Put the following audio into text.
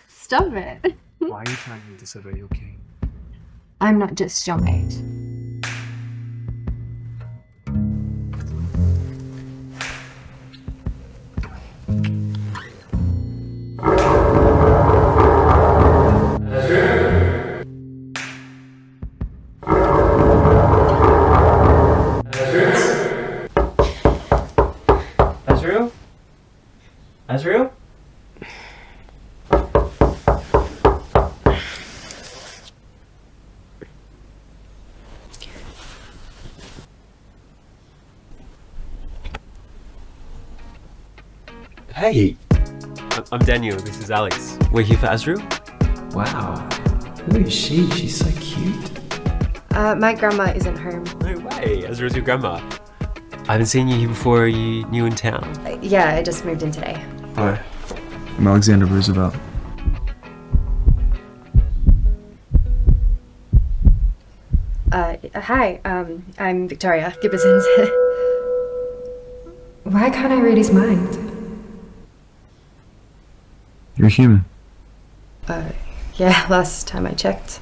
Stop it. Why are you trying to disobey your king? I'm not just your mate. Azrael? Azrael? Hey! I'm Daniel, this is Alex. We're here for Azrael? Wow. Who is she? She's so cute. My grandma isn't home. No way, Azrael's your grandma. I haven't seen you here before. Are you new in town? Yeah, I just moved in today. Hi. I'm Alexander Roosevelt. Hi, I'm Victoria Gibbons. Why can't I read his mind? You're human. Yeah, last time I checked.